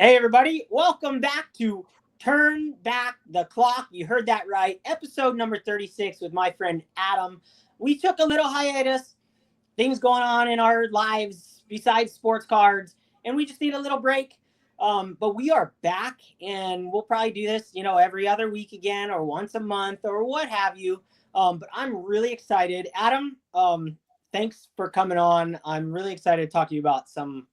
Hey, everybody. Welcome back to Turn Back the Clock. You heard that right. Episode number 36 with my friend Adam. We took a little hiatus, things going on in our lives besides sports cards, and we just need a little break. But we are back, and we'll probably do this, every other week again or once a month or what have you. But I'm really excited. Adam, thanks for coming on. I'm really excited to talk to you about some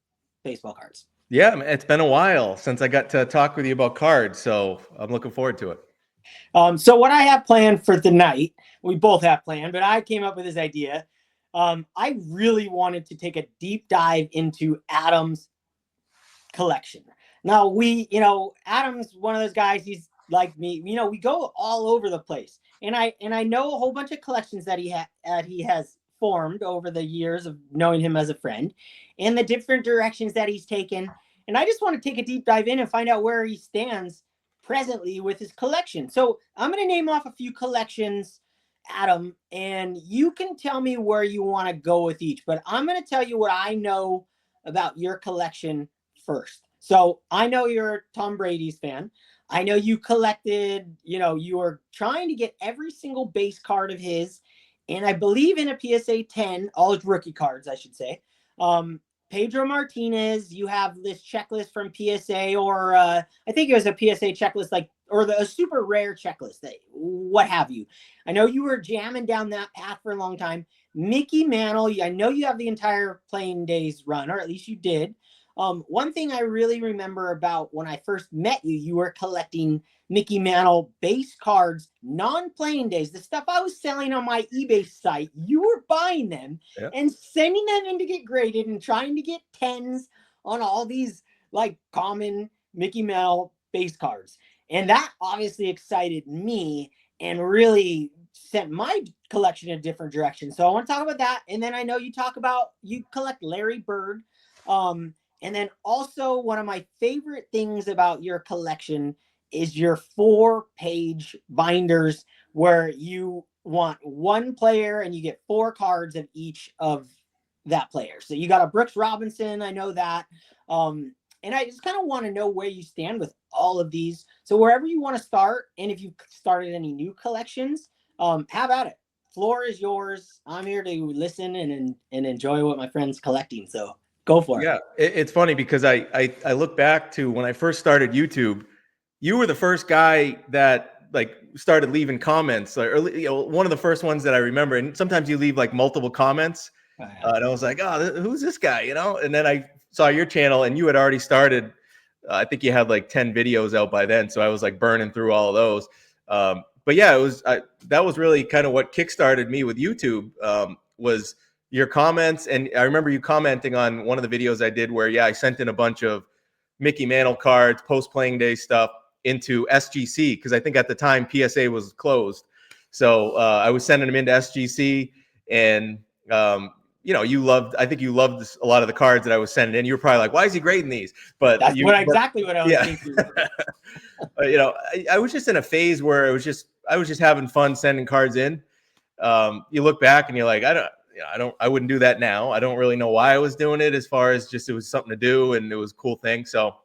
baseball cards. Yeah, it's been a while since I got to talk with you about cards, so I'm looking forward to it. So what I have planned for tonight, we both have planned, but I came up with this idea. I really wanted to take a deep dive into Adam's collection. Now Adam's one of those guys. He's like me. We go all over the place, and I know a whole bunch of collections that he has formed over the years of knowing him as a friend, and the different directions that he's taken. And I just want to take a deep dive in and find out where he stands presently with his collection. So I'm going to name off a few collections, Adam, and you can tell me where you want to go with each. But I'm going to tell you what I know about your collection first. So I know you're a Tom Brady's fan. I know you collected, you were trying to get every single base card of his, and I believe in a PSA 10, all his rookie cards, I should say. Pedro Martinez, you have this checklist from PSA, or I think it was a PSA checklist, a super rare checklist, what have you. I know you were jamming down that path for a long time. Mickey Mantle, I know you have the entire Playing Days run, or at least you did. One thing I really remember about when I first met you, you were collecting Mickey Mantle base cards, non-Playing Days, the stuff I was selling on my eBay site. You were buying them and sending them in to get graded and trying to get 10s on all these common Mickey Mantle base cards. And that obviously excited me and really sent my collection in a different direction. So I want to talk about that. And then I know you collect Larry Bird. And then also one of my favorite things about your collection is your 4-page binders where you want one player and you get 4 cards of each of that player. So you got a Brooks Robinson, I know that. And I just kind of want to know where you stand with all of these. So wherever you want to start, and if you've started any new collections, have at it. Floor is yours. I'm here to listen and enjoy what my friend's collecting. So go for it. Yeah, it's funny because I look back to when I first started YouTube. You were the first guy that started leaving comments, or one of the first ones that I remember. And sometimes you leave multiple comments, and I was like, "Oh, who's this guy?" And then I saw your channel, and you had already started. I think you had 10 videos out by then, so I was burning through all of those. But yeah, that was really kind of what kickstarted me with YouTube. Was your comments. And I remember you commenting on one of the videos I did where, I sent in a bunch of Mickey Mantle cards, post-Playing Day stuff into SGC, because I think at the time PSA was closed. So I was sending them into SGC, and I think you loved a lot of the cards that I was sending in. You were probably like, why is he grading these? But that's exactly what I was thinking. I was just in a phase where I was just having fun sending cards in. You look back and you're like, I wouldn't do that now. I don't really know why I was doing it, as far as just it was something to do and it was a cool thing. So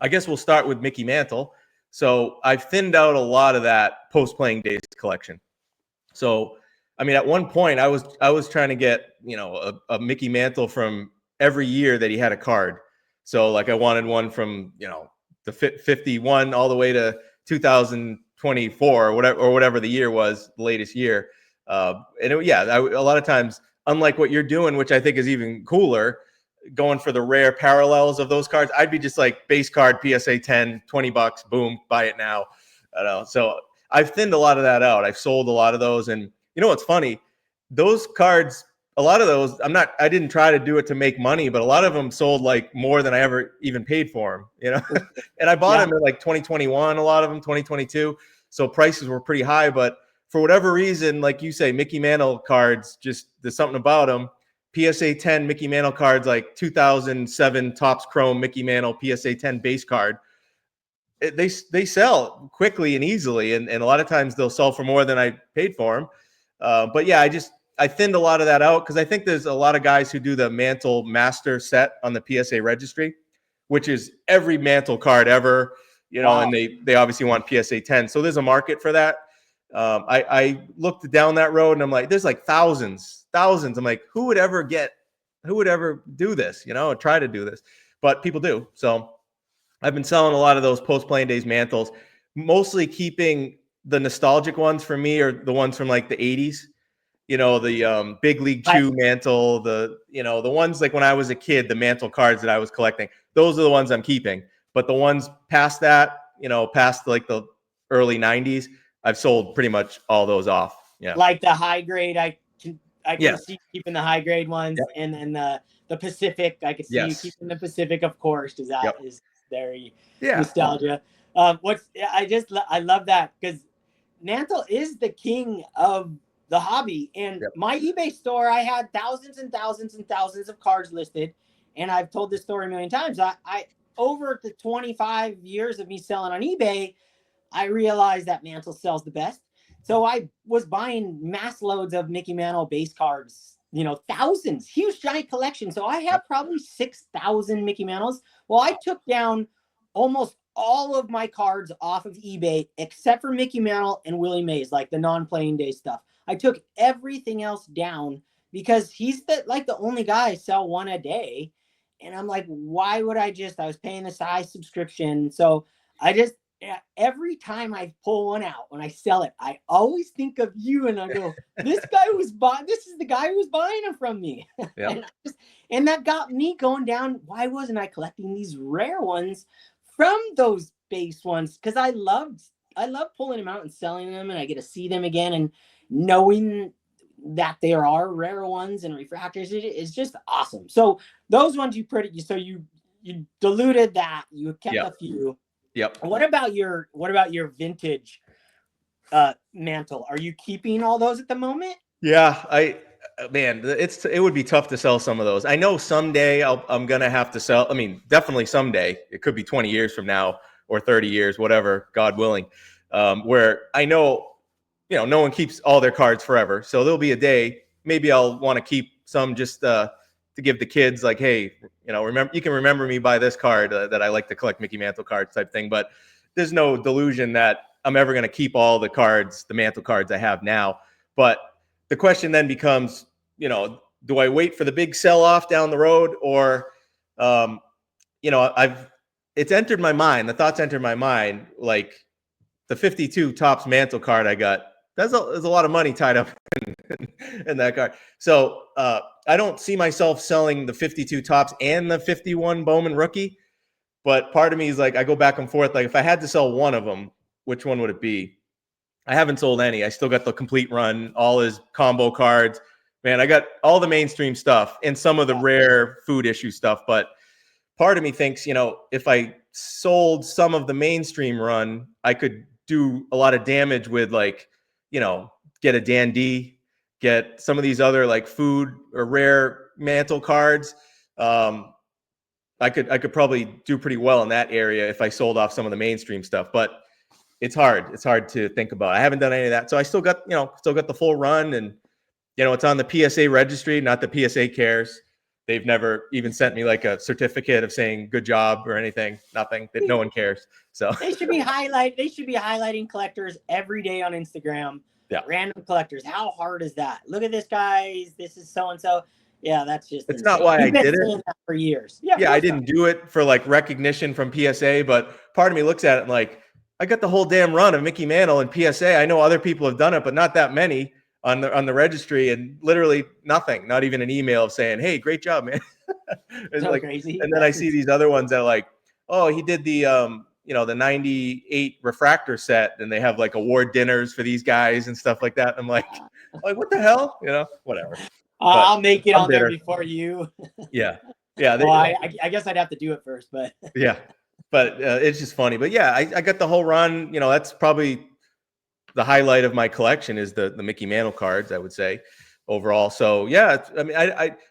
I guess we'll start with Mickey Mantle. So I've thinned out a lot of that post-Playing Days collection. So I mean, at one point I was trying to get a Mickey Mantle from every year that he had a card. So I wanted one from the 51 all the way to 2024 or whatever the year was, the latest year. A lot of times, unlike what you're doing, which I think is even cooler, going for the rare parallels of those cards, I'd be just base card, PSA 10, $20, boom, buy it now. I don't know. So I've thinned a lot of that out. I've sold a lot of those. And what's funny? Those cards, a lot of those, I didn't try to do it to make money, but a lot of them sold more than I ever even paid for them, And I bought them in 2021, a lot of them 2022. So prices were pretty high, but for whatever reason, like you say, Mickey Mantle cards, just there's something about them. PSA 10 Mickey Mantle cards, 2007 Topps Chrome Mickey Mantle PSA 10 base card. They sell quickly and easily, and a lot of times they'll sell for more than I paid for them. But yeah, I thinned a lot of that out because I think there's a lot of guys who do the Mantle Master set on the PSA registry. which is every Mantle card ever, Wow. and they obviously want PSA 10. So there's a market for that. I looked down that road and I'm like, there's like thousands. I'm like, who would ever do this, or try to do this? But people do. So I've been selling a lot of those post-playing days Mantles, mostly keeping the nostalgic ones for me, or the ones from like the 80s. The Big League Chew Mantle, the ones like when I was a kid, the Mantle cards that I was collecting, those are the ones I'm keeping. But the ones past that, past like the early 90s, I've sold pretty much all those off. Yeah. Like the high grade, I can see keeping the high grade ones, and then the Pacific, I can see you keeping the Pacific, of course, because that is very nostalgia. I love that, because Mantle is the king of the hobby. And my eBay store, I had thousands and thousands and thousands of cards listed, and I've told this story a million times. I over the 25 years of me selling on eBay, I realized that Mantle sells the best. So I was buying mass loads of Mickey Mantle base cards, thousands, huge giant collection. So I have probably 6,000 Mickey Mantles. Well, I took down almost all of my cards off of eBay except for Mickey Mantle and Willie Mays, like the non-playing day stuff. I took everything else down because he's the only guy I sell one a day. And I'm like, why would I was paying the size subscription. So every time I pull one out, when I sell it, I always think of you, and I go, this is the guy who was buying them from me. And that got me going down. Why wasn't I collecting these rare ones from those base ones? Because I love pulling them out and selling them, and I get to see them again, and knowing that there are rare ones and refractors is just awesome. So those ones you diluted that, you kept a few. Yep. What about your vintage Mantle? Are you keeping all those at the moment? Yeah, it would be tough to sell some of those. I know someday I'm gonna have to sell. I mean, definitely someday. It could be 20 years from now or 30 years, whatever, God willing. Where I know, no one keeps all their cards forever. So there'll be a day. Maybe I'll want to keep some just to give the kids, like, hey, you can remember me by this card that I like to collect Mickey Mantle cards type thing. But there's no delusion that I'm ever going to keep all the cards, the Mantle cards I have now. But the question then becomes, do I wait for the big sell-off down the road, or, it's entered my mind. The thoughts entered my mind, like the 52 Topps Mantle card I got. There's a lot of money tied up in that card. So I don't see myself selling the 52 Topps and the 51 Bowman rookie. But part of me is like, I go back and forth. Like, if I had to sell one of them, which one would it be? I haven't sold any. I still got the complete run, all his combo cards. Man, I got all the mainstream stuff and some of the rare food issue stuff. But part of me thinks, if I sold some of the mainstream run, I could do a lot of damage with, like, get a dandy, get some of these other like food or rare Mantle cards. I could probably do pretty well in that area if I sold off some of the mainstream stuff. But it's hard. It's hard to think about. I haven't done any of that. So I still got the full run, and, it's on the PSA registry, not the PSA cares. They've never even sent me like a certificate of saying good job or anything. Nothing. That no one cares. So they should be highlighting collectors every day on Instagram. Yeah. Random collectors. How hard is that? Look at this, guys. This is so and so. Yeah, that's just. It's not why I did it for years. Yeah, I didn't do it for like recognition from PSA, but part of me looks at it and like, I got the whole damn run of Mickey Mantle and PSA. I know other people have done it, but not that many on the registry, and literally nothing, not even an email saying, hey, great job, man. It's so like crazy. And then I see these other ones that are like, oh, he did the the 98 refractor set, and they have like award dinners for these guys and stuff like that. I'm like, what the hell? Whatever. I'll make it on there before you. Yeah. Well, I guess I'd have to do it first, but yeah. But it's just funny. But yeah, I got the whole run. That's probably the highlight of my collection is the Mickey Mantle cards, I would say, overall. So yeah, I mean,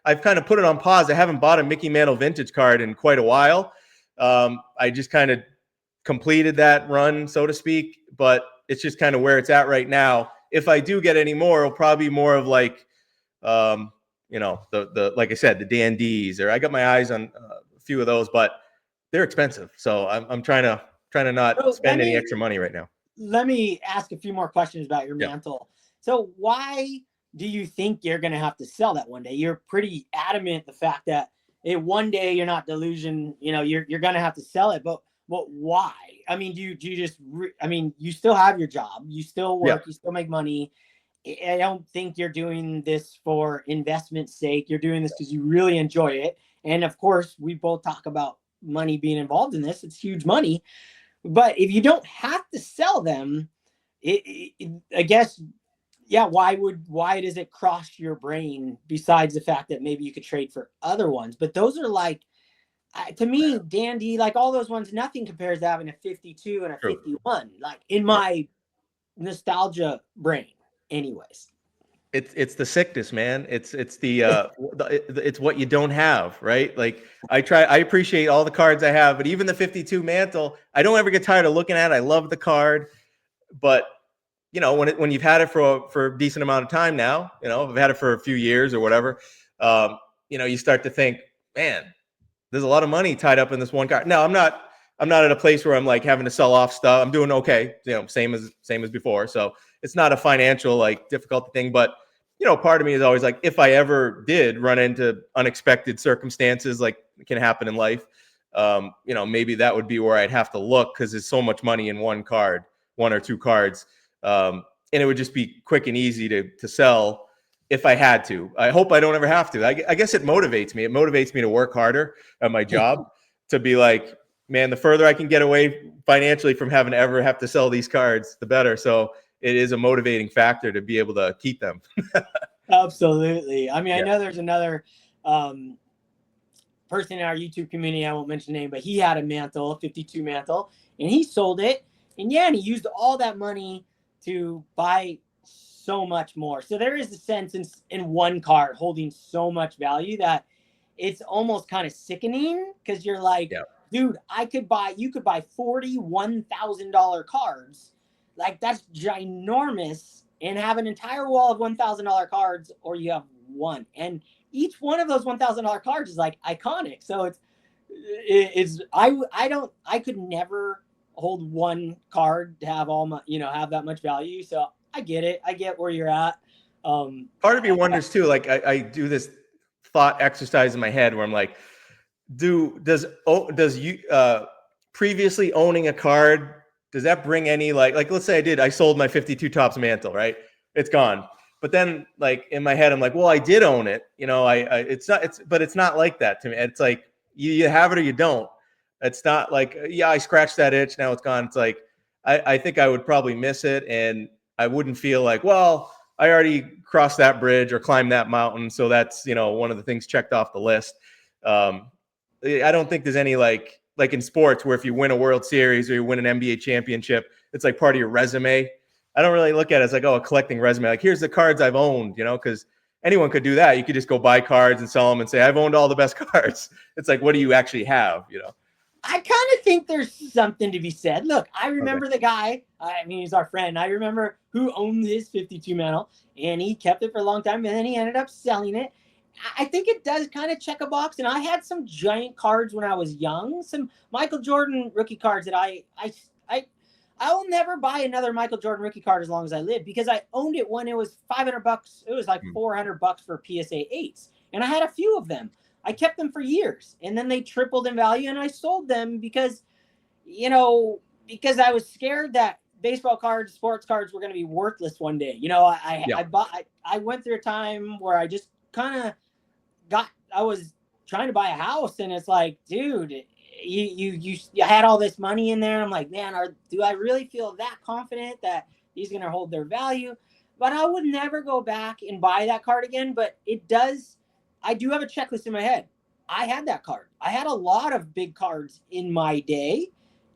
I've kind of put it on pause. I haven't bought a Mickey Mantle vintage card in quite a while. I just kind of completed that run, so to speak. But it's just kind of where it's at right now. If I do get any more, it'll probably be more of like, the like I said, the dandies, or I got my eyes on a few of those, but they're expensive. So I'm trying to not spend any extra money right now. Let me ask a few more questions about your Yeah. Mantle. So why do you think you're going to have to sell that one day? You're pretty adamant the fact that one day you're not delusion, you're going to have to sell it, but why? I mean, do you just, I mean, you still have your job, you still work, you still make money. I don't think you're doing this for investment's sake. You're doing this because you really enjoy it. And of course, we both talk about money being involved in this. It's huge money. But if you don't have to sell them, I guess, yeah, why does it cross your brain besides the fact that maybe you could trade for other ones? But those are like, to me, dandy, like all those ones, nothing compares to having a 52 and a 51, like in my nostalgia brain anyways. It's the sickness, man. It's the it's what you don't have, right? Like I appreciate all the cards I have, but even the 52 Mantle, I don't ever get tired of looking at it. I love the card, but when you've had it for a decent amount of time now, I've had it for a few years or whatever, you start to think, man, there's a lot of money tied up in this one card. Now I'm not at a place where I'm like having to sell off stuff. I'm doing okay, same as before. So it's not a financial like difficult thing, but part of me is always like, if I ever did run into unexpected circumstances like can happen in life, maybe that would be where I'd have to look, because there's so much money in one or two cards. And it would just be quick and easy to sell if I had to. I hope I don't ever have to. I guess it motivates me. It motivates me to work harder at my job, to be like, man, the further I can get away financially from having to ever have to sell these cards, the better. So it is a motivating factor to be able to keep them. Absolutely. I mean, I know there's another person in our YouTube community, I won't mention the name, but he had a Mantle, 52 Mantle, and he sold it. And he used all that money to buy so much more. So there is a sense in one card holding so much value that it's almost kind of sickening, because you're like, dude, you could buy 40 $1,000 cards. Like, that's ginormous, and have an entire wall of $1,000 cards, or you have one. And each one of those $1,000 cards is like iconic. So I could never hold one card to have all my, have that much value. So I get it. I get where you're at. Part of me wonders too, like I do this thought exercise in my head where I'm like, does you previously owning a card, does that bring any like let's say I sold my 52 Topps Mantle, right? It's gone. But then like in my head, I'm like, well, I did own it. But it's not like that to me. It's like you have it or you don't. It's not like, I scratched that itch, now it's gone. It's like, I think I would probably miss it, and I wouldn't feel like, well, I already crossed that bridge or climbed that mountain, so that's, one of the things checked off the list. I don't think there's any like in sports where if you win a World Series or you win an NBA championship, it's like part of your resume. I don't really look at it as like, a collecting resume. Like, here's the cards I've owned, because anyone could do that. You could just go buy cards and sell them and say, I've owned all the best cards. It's like, what do you actually have, I kind of think there's something to be said. Look, I remember the guy, I mean, he's our friend. I remember who owned his 52 Mantle, and he kept it for a long time, and then he ended up selling it. I think it does kind of check a box. And I had some giant cards when I was young, some Michael Jordan rookie cards that I will never buy another Michael Jordan rookie card as long as I live, because I owned it when it was $500. It was like $400 for PSA 8s. And I had a few of them. I kept them for years, and then they tripled in value, and I sold them because I was scared that baseball cards, sports cards were going to be worthless one day. I went through a time where I just kind of I was trying to buy a house, and it's like, dude, you had all this money in there. I'm like, man, do I really feel that confident that these going to hold their value? But I would never go back and buy that card again. But I do have a checklist in my head. I had that card. I had a lot of big cards in my day,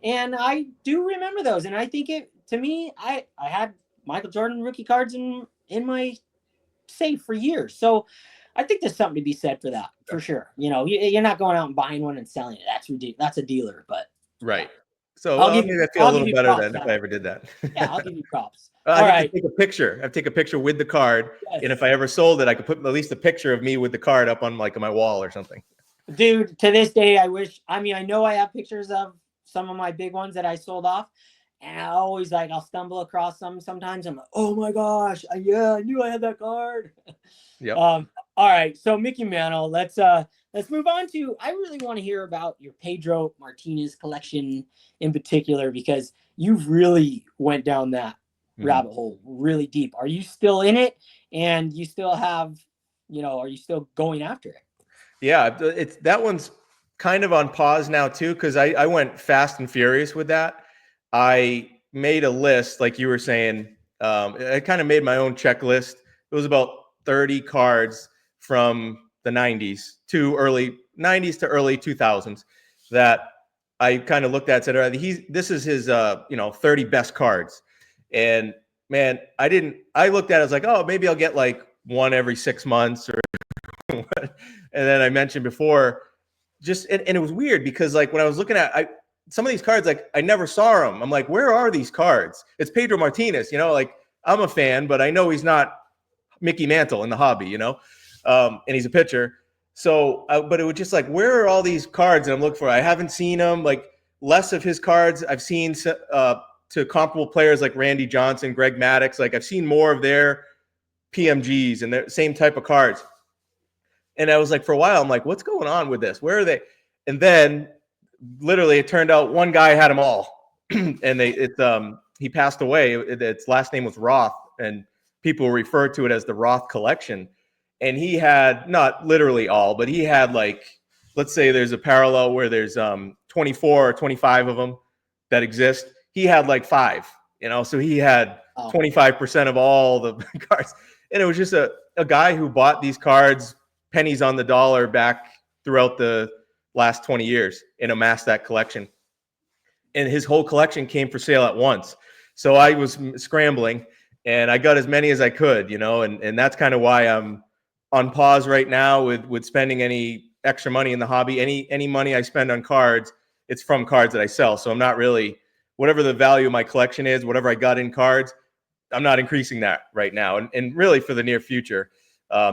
and I do remember those. And I think to me, I had Michael Jordan rookie cards in my safe for years. So I think there's something to be said for that, for sure. You're not going out and buying one and selling it. That's ridiculous. That's a dealer, but right. So maybe I feel a little better than if I ever did that. Yeah, I'll give you props. I take a picture. I take a picture with the card, and if I ever sold it, I could put at least a picture of me with the card up on like my wall or something. Dude, to this day, I know I have pictures of some of my big ones that I sold off. And I always I'll stumble across some sometimes. I'm like, oh my gosh, yeah, I knew I had that card. Yep. All right. So Mickey Mantle, let's move on to, I really want to hear about your Pedro Martinez collection in particular, because you've really went down that rabbit hole really deep. Are you still in it? And you still have, are you still going after it? Yeah, it's that one's kind of on pause now too, because I went fast and furious with that. I made a list, like you were saying. I kind of made my own checklist. It was about 30 cards from the 90s to early 90s to early 2000s that I kind of looked at and said, all right, this is his 30 best cards. And man, I looked at it, I was like, oh, maybe I'll get like one every 6 months or and then I mentioned before, and it was weird because like when I was looking at some of these cards, like I never saw them. I'm like, where are these cards? It's Pedro Martinez, like I'm a fan, but I know he's not Mickey Mantle in the hobby, and he's a pitcher. So, but it was just like, where are all these cards that I'm looking for? I haven't seen them. Like less of his cards I've seen to comparable players like Randy Johnson, Greg Maddux. Like I've seen more of their PMGs and the same type of cards. And I was like, for a while, I'm like, what's going on with this? Where are they? And then literally it turned out one guy had them all. And he passed away. Its last name was Roth, and people refer to it as the Roth collection. And he had not literally all, but he had like, let's say there's a parallel where there's 24 or 25 of them that exist. He had like 5, so he had 25% of all the cards. And it was just a guy who bought these cards pennies on the dollar back throughout the last 20 years and amassed that collection. And his whole collection came for sale at once. So I was scrambling and I got as many as I could, and that's kind of why I'm on pause right now with spending any extra money in the hobby. Any money I spend on cards, it's from cards that I sell. So I'm not really, whatever the value of my collection is, whatever I got in cards, I'm not increasing that right now. And really for the near future.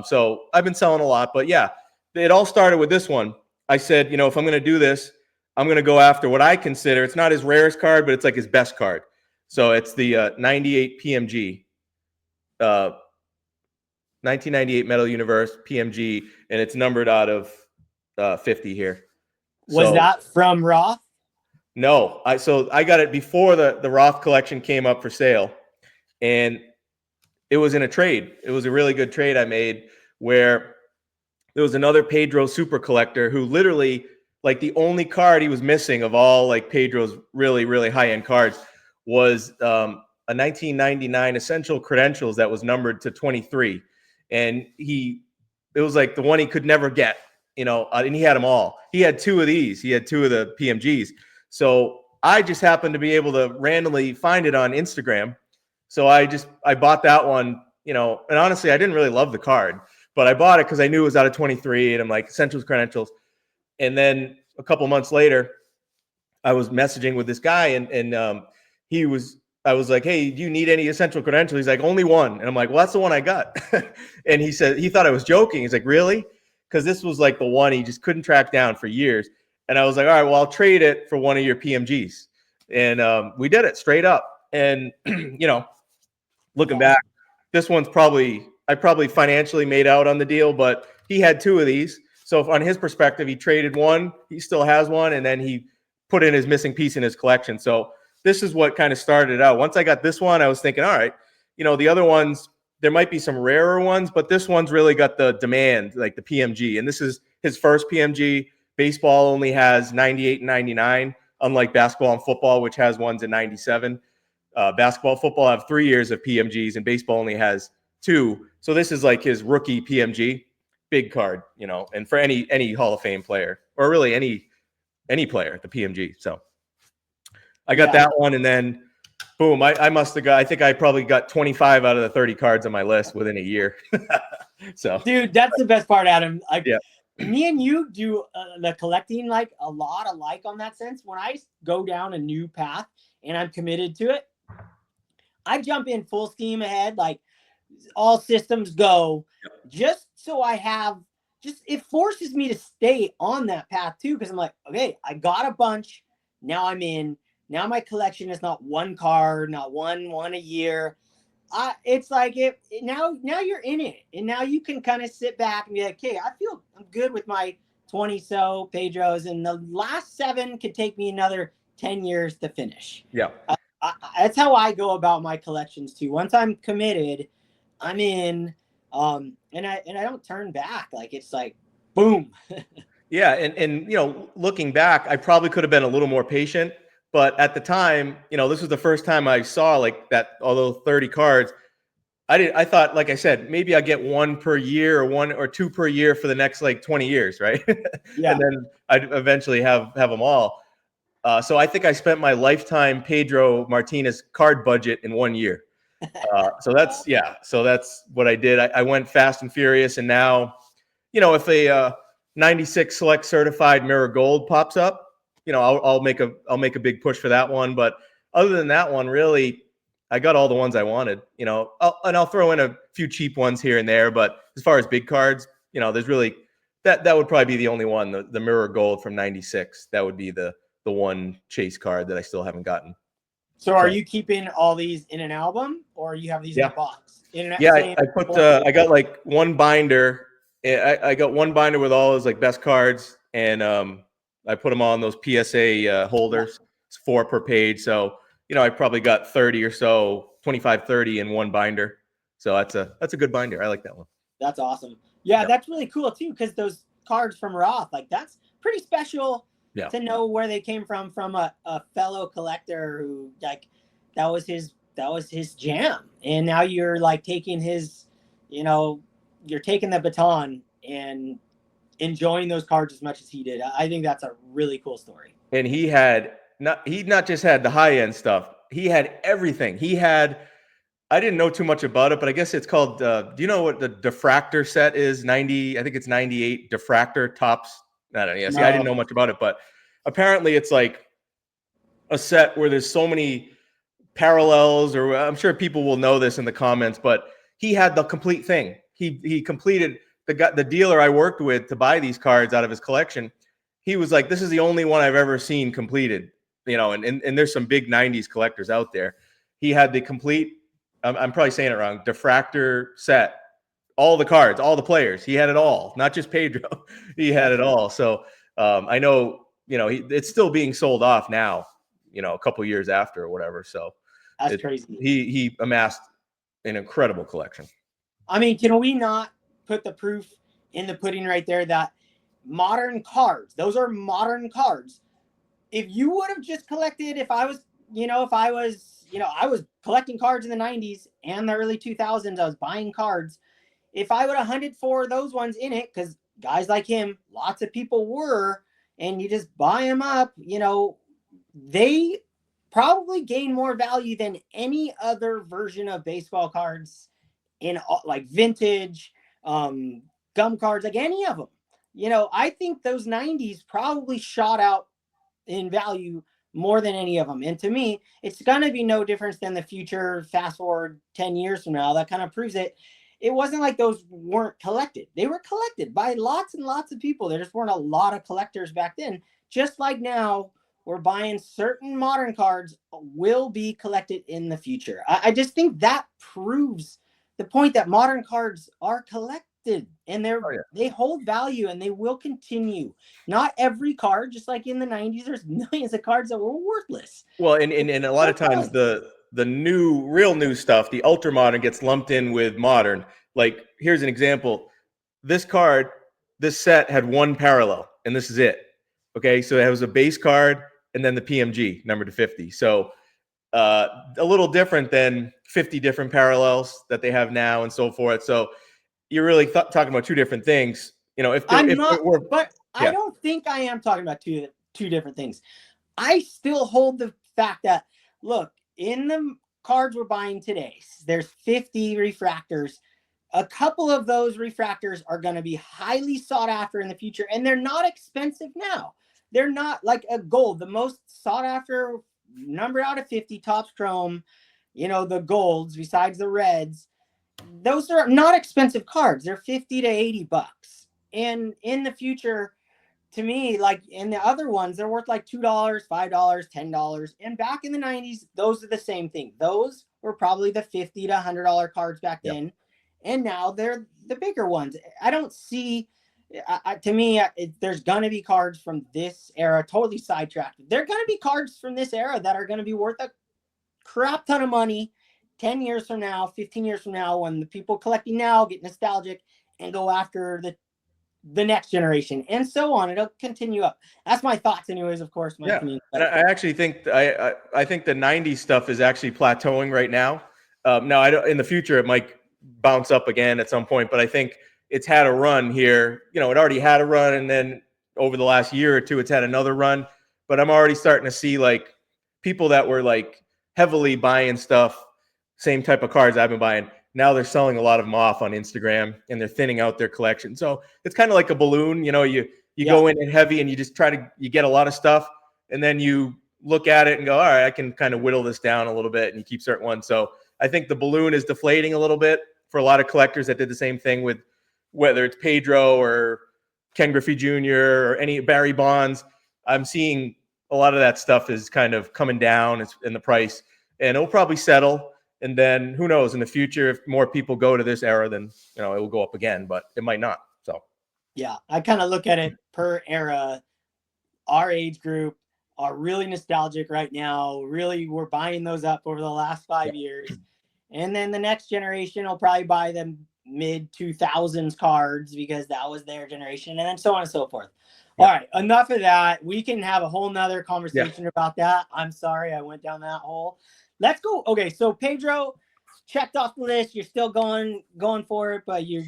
So I've been selling a lot, but yeah, it all started with this one. I said, if I'm going to do this, I'm going to go after what I consider, it's not his rarest card, but it's like his best card. So it's the 98 PMG, 1998 Metal Universe PMG, and it's numbered out of 50 here. Was that from Roth? No, I got it before the Roth collection came up for sale, and it was in a trade. It was a really good trade I made where there was another Pedro super collector who literally, like the only card he was missing of all like Pedro's really, really high-end cards was a 1999 Essential Credentials that was numbered to 23. And it was like the one he could never get, and he had them all. He had 2 of these. He had 2 of the PMGs. So I just happened to be able to randomly find it on Instagram. So I bought that one, and honestly, I didn't really love the card, but I bought it because I knew it was out of 23 and I'm like, Essentials Credentials. And then a couple months later, I was messaging with this guy and I was like, hey, do you need any Essential Credentials? He's like, only one. And I'm like, well, that's the one I got. And he said, he thought I was joking. He's like, really? Because this was like the one he just couldn't track down for years. And I was like, all right, well, I'll trade it for one of your PMGs. And we did it straight up. And, looking back, this one's I probably financially made out on the deal, but he had 2 of these. So if on his perspective, he traded one, he still has one, and then he put in his missing piece in his collection. So this is what kind of started out. Once I got this one, I was thinking, all right, the other ones, there might be some rarer ones, but this one's really got the demand, like the PMG. And this is his first PMG. Baseball only has 98 and 99, unlike basketball and football, which has ones in 97. Basketball, football have 3 years of PMGs, and baseball only has 2. So this is like his rookie PMG, big card, and for any Hall of Fame player or really any player, the PMG. So I got that one, and then boom, I must have got. I think I probably got 25 out of the 30 cards on my list within a year. So, dude, that's the best part, Adam. Me and you do the collecting like a lot alike on that sense. When I go down a new path and I'm committed to it, I jump in full steam ahead, like all systems go, just so I have it forces me to stay on that path too. Cause I'm like, okay, I got a bunch. Now I'm in. Now my collection is not one card, not one a year. It's like now you're in it, and now you can kind of sit back and be like, okay, I'm good with my 20 Pedros, and the last 7 could take me another 10 years to finish. Yeah. That's how I go about my collections too. Once I'm committed, I'm in, and I don't turn back. Like it's like, boom. Yeah, and looking back, I probably could have been a little more patient, but at the time, this was the first time I saw like that. Although 30 cards, I thought, like I said, maybe I get 1 per year or 1 or 2 per year for the next like 20 years, right? Yeah. And then I'd eventually have them all. So I think I spent my lifetime Pedro Martinez card budget in 1 year. So that's what I did. I went fast and furious, and now, if a 96 select certified mirror gold pops up, I'll make a big push for that one. But other than that one, really, I got all the ones I wanted. I'll throw in a few cheap ones here and there. But as far as big cards, there's really that would probably be the only one, the mirror gold from 96. That would be the one chase card that I still haven't gotten. So are you keeping all these in an album, or you have these in a box? I got like one binder. I got one binder with all those like best cards, and I put them on those PSA holders. It's 4 per page, so I probably got 30 or so, 25, 30 in one binder. So that's a good binder. I like that one. That's awesome. Yeah, that's really cool too, because those cards from Roth, like that's pretty special. Yeah. To know where they came from a fellow collector who like that was his jam, and now you're like taking his, you're taking the baton and enjoying those cards as much as he did. I think that's a really cool story. And he not just had the high end stuff. He had everything. I didn't know too much about it, but I guess it's called. Do you know what the diffractor set is? 90. I think it's 98 diffractor tops. I don't know. Yeah, see, I didn't know much about it, but apparently it's like a set where there's so many parallels, or I'm sure people will know this in the comments, but he had the complete thing. He completed the dealer I worked with to buy these cards out of his collection. He was like, this is the only one I've ever seen completed, and there's some big 90s collectors out there. He had the complete, I'm probably saying it wrong, diffractor set. All the cards, all the players. He had it all, not just Pedro. He had it all. So I know, it's still being sold off now, a couple years after or whatever. So that's crazy. He amassed an incredible collection. I mean, can we not put the proof in the pudding right there that modern cards, those are modern cards. If you would have just collected, I was collecting cards in the 90s and the early 2000s, I was buying cards. If I would have hunted for those ones in it, because guys like him, lots of people were, and you just buy them up, they probably gain more value than any other version of baseball cards in like vintage, gum cards, like any of them. I think those 90s probably shot out in value more than any of them. And to me, it's going to be no difference than the future. Fast forward 10 years from now, that kind of proves it. It wasn't like those weren't collected. They were collected by lots and lots of people. There just weren't a lot of collectors back then. Just like now, we're buying certain modern cards will be collected in the future. I just think that proves the point that modern cards are collected, and they hold value, and they will continue. Not every card, just like in the 90s, there's millions of cards that were worthless. Well, and a lot of times the real new stuff, the ultra modern, gets lumped in with modern. Like, here's an example. This set had one parallel, and this is it. Okay, so it was a base card and then the PMG number to 50. So a little different than 50 different parallels that they have now and so forth. So you're really talking about two different things. I don't think I am talking about two different things. I still hold the fact that, look, in the cards we're buying today, there's 50 refractors. A couple of those refractors are going to be highly sought after in the future, and they're not expensive now. They're not like a gold, the most sought after number out of 50 Topps Chrome, the golds besides the reds. Those are not expensive cards. They're $50 to $80. And in the future, to me, like in the other ones, they're worth like $2, $5, $10. And back in the 90s, those are the same thing. Those were probably the $50 to $100 cards back Yep. then. And now they're the bigger ones. I don't see, to me, there's going to be cards from this era, totally sidetracked. There are going to be cards from this era that are going to be worth a crap ton of money 10 years from now, 15 years from now, when the people collecting now get nostalgic and go after the next generation, and so on. It'll continue up. That's my thoughts, anyways. Of course, my opinion. And I actually think I think the '90s stuff is actually plateauing right now. Now, I don't, in the future it might bounce up again at some point, but I think it's had a run here. It already had a run, and then over the last year or two, it's had another run. But I'm already starting to see like people that were like heavily buying stuff, same type of cards I've been buying. Now they're selling a lot of them off on Instagram, and they're thinning out their collection. So it's kind of like a balloon. You go in heavy and you just you get a lot of stuff, and then you look at it and go, all right, I can kind of whittle this down a little bit, and you keep certain ones. So I think the balloon is deflating a little bit for a lot of collectors that did the same thing with whether it's Pedro or Ken Griffey Jr. or any Barry Bonds. I'm seeing a lot of that stuff is kind of coming down in the price, and it'll probably settle. And then who knows, in the future, if more people go to this era, then it will go up again, but it might not. So yeah, I kind of look at it per era. Our age group are really nostalgic right now. Really, we're buying those up over the last 5 years. And then the next generation will probably buy them mid 2000s cards because that was their generation, and then so on and so forth. All right, enough of that. We can have a whole nother conversation about that. I'm sorry I went down that hole. Let's go. Okay, so Pedro checked off the list. You're still going for it, but you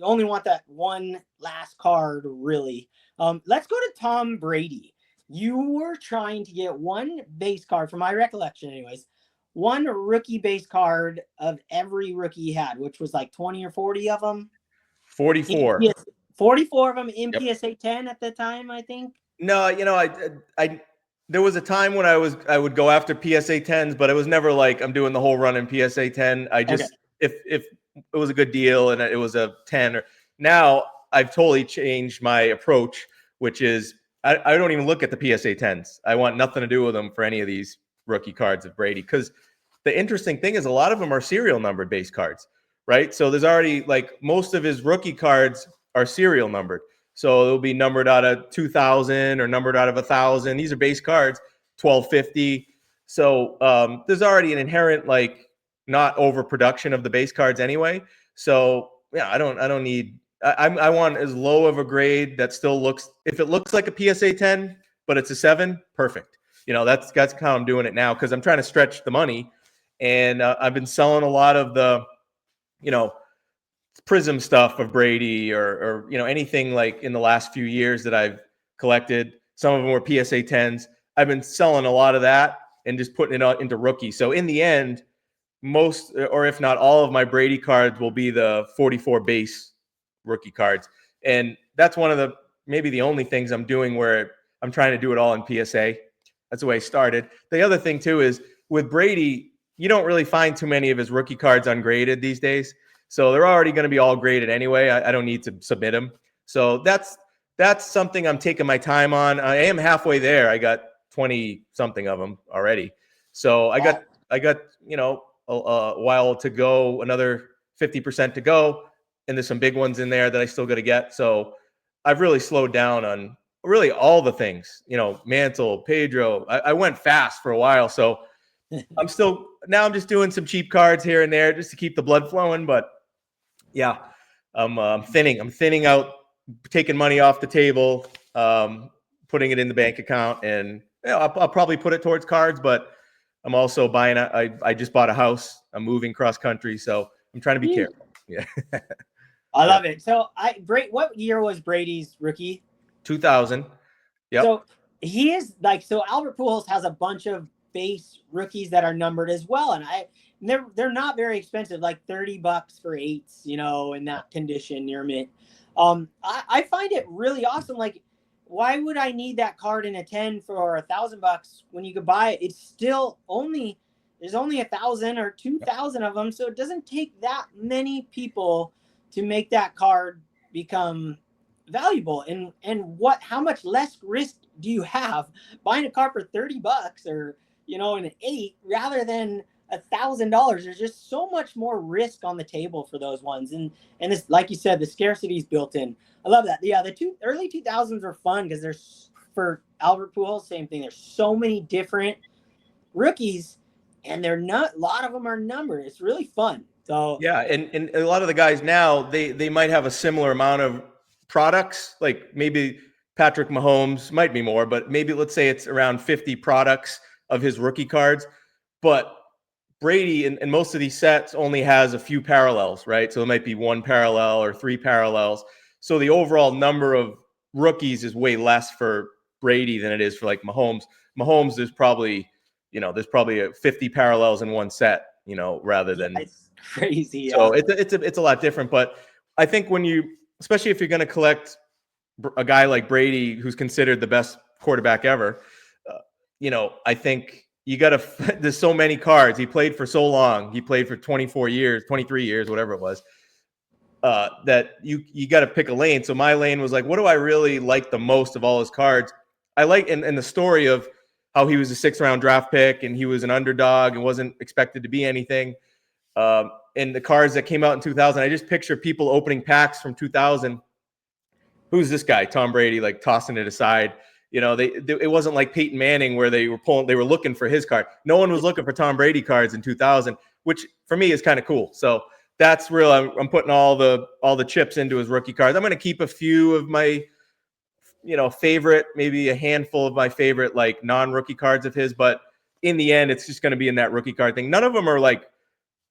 only want that one last card, really. Let's go to Tom Brady. You were trying to get one base card, from my recollection, anyways. One rookie base card of every rookie he had, which was like 20 or 40 of them. 44. 44 of them in PSA 10 at the time, I think. No, I there was a time when I would go after PSA 10s, but it was never like I'm doing the whole run in PSA 10. I just if it was a good deal and it was a 10 or now I've totally changed my approach, which is I don't even look at the PSA 10s. I want nothing to do with them for any of these rookie cards of Brady, because the interesting thing is a lot of them are serial numbered base cards, right? So there's already like most of his rookie cards are serial numbered. So it'll be numbered out of 2,000 or numbered out of 1,000. These are base cards, 1,250. So there's already an inherent like not overproduction of the base cards anyway. So yeah, I don't need. I want as low of a grade that still looks. If it looks like a PSA 10, but it's a 7, perfect. That's how I'm doing it now, because I'm trying to stretch the money, and I've been selling a lot of the, Prism stuff of Brady or anything like in the last few years that I've collected. Some of them were PSA 10s. I've been selling a lot of that and just putting it into rookie. So in the end, most or if not all of my Brady cards will be the 44 base rookie cards. And that's one of the maybe the only things I'm doing where I'm trying to do it all in PSA. That's the way I started. The other thing too is with Brady, you don't really find too many of his rookie cards ungraded these days. So they're already going to be all graded anyway. I don't need to submit them. So that's something I'm taking my time on. I am halfway there. I got 20 something of them already. So I got a while to go, another 50% to go, and there's some big ones in there that I still got to get. So I've really slowed down on really all the things. Mantle, Pedro. I went fast for a while, so I'm just doing some cheap cards here and there just to keep the blood flowing. But yeah, I'm thinning out, taking money off the table, putting it in the bank account, and I'll probably put it towards cards. But I'm also buying. I just bought a house. I'm moving cross country, so I'm trying to be careful. Yeah, I love it. So what year was Brady's rookie? 2000. Yeah. So he is Albert Pujols has a bunch of base rookies that are numbered as well, and they're not very expensive, like $30 for 8s, in that condition near mint. I find it really awesome. Like, why would I need that card in a 10 for $1,000 when you could buy it? It's still there's only 1,000 or 2,000 of them, so it doesn't take that many people to make that card become valuable. And how much less risk do you have buying a car for $30 or an 8 rather than $1,000? There's just so much more risk on the table for those ones, and this, like you said, the scarcity is built in. I love that. Yeah, the early 2000s were fun because there's, for Albert Pujols, same thing. There's so many different rookies, and they're not, a lot of them are numbered. It's really fun. So Yeah, and a lot of the guys now, they might have a similar amount of products. Like maybe Patrick Mahomes might be more, but maybe let's say it's around 50 products of his rookie cards. But Brady in most of these sets only has a few parallels, right? So it might be one parallel or three parallels. So the overall number of rookies is way less for Brady than it is for like Mahomes. Mahomes, there's probably 50 parallels in one set, rather than. it's crazy. Yeah. So it's a lot different. But I think especially if you're going to collect a guy like Brady, who's considered the best quarterback ever, I think you got to. There's so many cards. He played for so long. He played for 24 years, 23 years, whatever it was. That you got to pick a lane. So my lane was like, what do I really like the most of all his cards? I like and the story of how he was a 6th-round draft pick and he was an underdog and wasn't expected to be anything. And the cards that came out in 2000, I just picture people opening packs from 2000. Who's this guy? Tom Brady, like tossing it aside. It wasn't like Peyton Manning where they were looking for his card. No one was looking for Tom Brady cards in 2000, which for me is kind of cool. So that's real. I'm putting all the chips into his rookie cards. I'm going to keep a few of my, favorite, maybe a handful of my favorite, like non-rookie cards of his. But in the end, it's just going to be in that rookie card thing. None of them are like,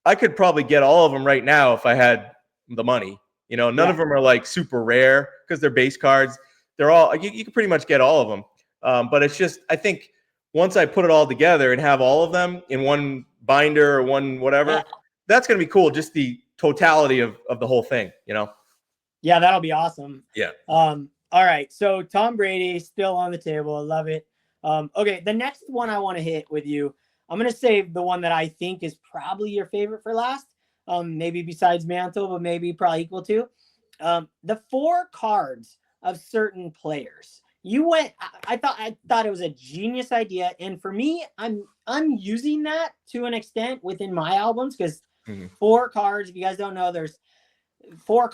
I could probably get all of them right now if I had the money. None of them are like super rare because they're base cards. They're all, you can pretty much get all of them. But it's just, I think once I put it all together and have all of them in one binder or one whatever, that's going to be cool. Just the totality of the whole thing, Yeah, that'll be awesome. Yeah. All right. So Tom Brady still on the table. I love it. Okay. The next one I want to hit with you, I'm going to save the one that I think is probably your favorite for last. Maybe besides Mantle, but maybe probably equal to the 4 cards of certain players. I thought it was a genius idea. And for me, I'm using that to an extent within my albums because 4 cards, if you guys don't know, there's 4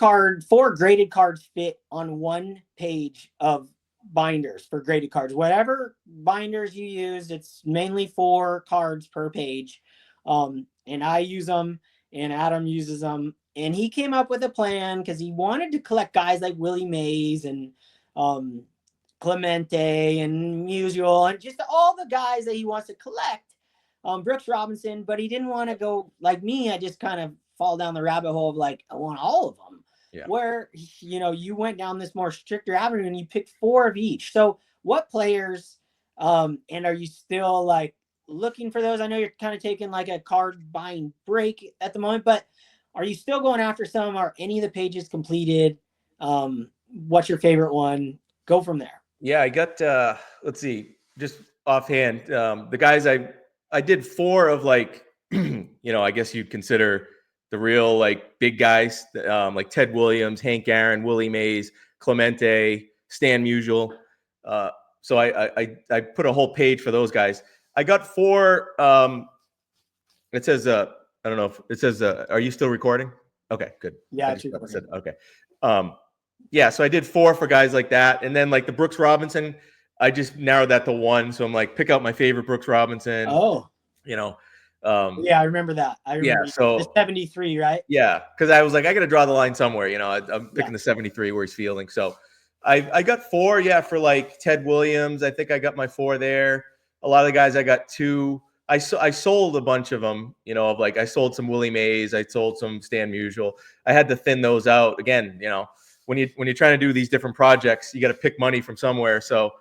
graded cards fit on one page of binders for graded cards. Whatever binders you use, it's mainly 4 cards per page. And I use them and Adam uses them. And he came up with a plan because he wanted to collect guys like Willie Mays and Clemente and Musial and just all the guys that he wants to collect. Brooks Robinson, but he didn't want to go like me. I just kind of fall down the rabbit hole of like, I want all of them. Yeah. Where, you went down this more stricter avenue and you picked 4 of each. So what players, and are you still like looking for those? I know you're kind of taking like a card buying break at the moment, but are you still going after some? Are any of the pages completed? What's your favorite one? Go from there. Yeah, I got, let's see, just offhand, the guys I did 4 of like, I guess you'd consider the real like big guys, like Ted Williams, Hank Aaron, Willie Mays, Clemente, Stan Musial. So I put a whole page for those guys. I got 4. It says, I don't know if it says, are you still recording? Okay, good. Yeah, okay. Yeah, so I did 4 for guys like that. And then like the Brooks Robinson, I just narrowed that to 1. So I'm like, pick out my favorite Brooks Robinson. Oh. Yeah, I remember that. I remember the 73, right? Yeah, because I was like, I got to draw the line somewhere. I'm picking the 73 where he's fielding. So I got 4, for like Ted Williams. I think I got my 4 there. A lot of the guys I got 2. I sold a bunch of them, of like I sold some Willie Mays. I sold some Stan Musial. I had to thin those out. Again, when you're trying to do these different projects, you got to pick money from somewhere. So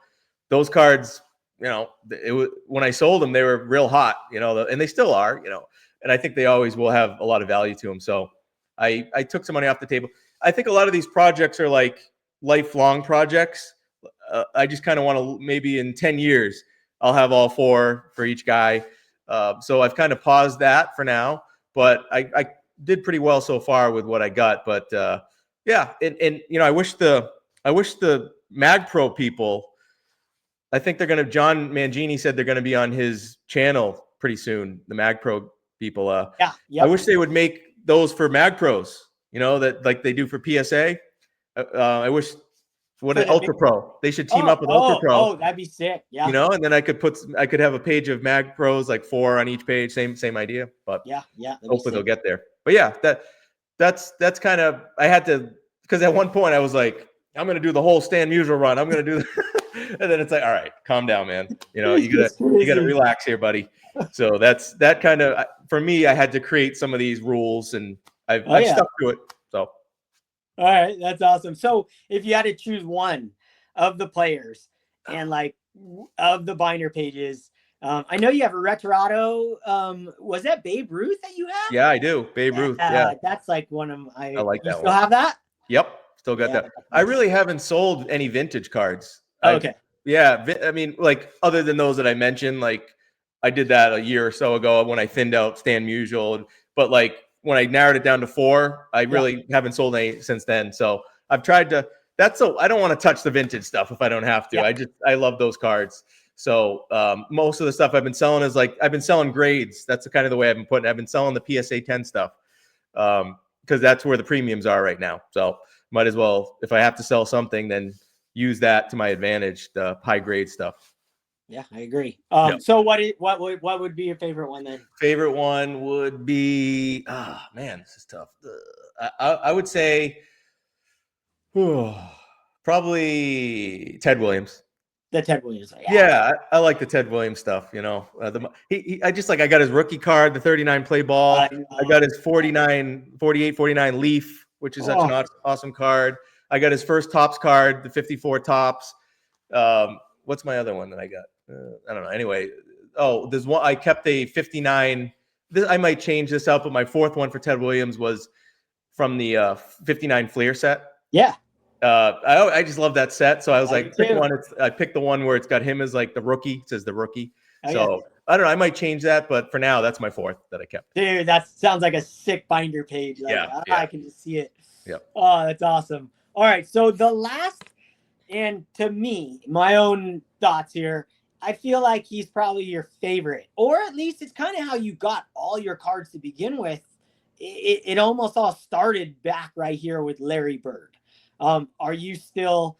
those cards, when I sold them, they were real hot, and they still are, and I think they always will have a lot of value to them. So I took some money off the table. I think a lot of these projects are like lifelong projects. I just kind of want to, maybe in 10 years, I'll have all 4 for each guy. So I've kind of paused that for now, but I did pretty well so far with what I got. But yeah, and I wish the I wish the Mag Pro people, I think they're going to, John Mangini said they're going to be on his channel pretty soon. The Mag Pro people. Yeah. I Yep. wish they would make those for Mag Pros, that like they do for PSA. I wish what For an the Ultra Pro. They should team oh, up with Ultra Pro. that'd be sick. Yeah. And then I could have a page of Mag Pros, like 4 on each page, same idea, but Yeah. That'd hopefully they'll get there. But yeah, that's kind of, I had to, because at one point I was like, I'm going to do the whole Stan Musial run. I'm going to do and then it's like, all right, calm down, man. You gotta relax here, buddy. So that kind of, for me, I had to create some of these rules, and I've stuck to it. So. All right, that's awesome. So if you had to choose one of the players and like of the binder pages, I know you have a Retorado. Was that Babe Ruth that you have? Yeah, I do. Babe Ruth. Yeah, that's like one of I like that you still one. have that? Yep, still got that. I really haven't sold any vintage cards. Okay. Yeah, I mean, like other than those that I mentioned, like I did that a year or so ago when I thinned out Stan Musial, but like when I narrowed it down to 4, I really haven't sold any since then. So I've tried to. I don't want to touch the vintage stuff if I don't have to. Yeah. I love those cards. So most of the stuff I've been selling is like I've been selling grades. That's the kind of the way I've been putting it. I've been selling the PSA 10 stuff because that's where the premiums are right now. So might as well, if I have to sell something, then use that to my advantage, the high grade stuff. Yeah, I agree. So what would be your favorite one then? Favorite one would be, man, this is tough. I would say probably Ted Williams. The Ted Williams. Yeah, I like the Ted Williams stuff. I just like, I got his rookie card, the 39 play ball. I got his 48, 49 Leaf, which is such an awesome card. I got his first Topps card, the 54 Topps. What's my other one that I got? I don't know. Anyway, there's one. I kept a 59. I might change this out, but my 4th one for Ted Williams was from the 59 Fleer set. Yeah. I just love that set. So I was like, I picked the one where it's got him as like the rookie. It says the rookie. I don't know. I might change that, but for now, that's my 4th that I kept. Dude, that sounds like a sick binder page. I can just see it. Yep. Oh, that's awesome. All right. So the last, and to me, my own thoughts here, I feel like he's probably your favorite, or at least it's kind of how you got all your cards to begin with. It almost all started back right here with Larry Bird. Are you still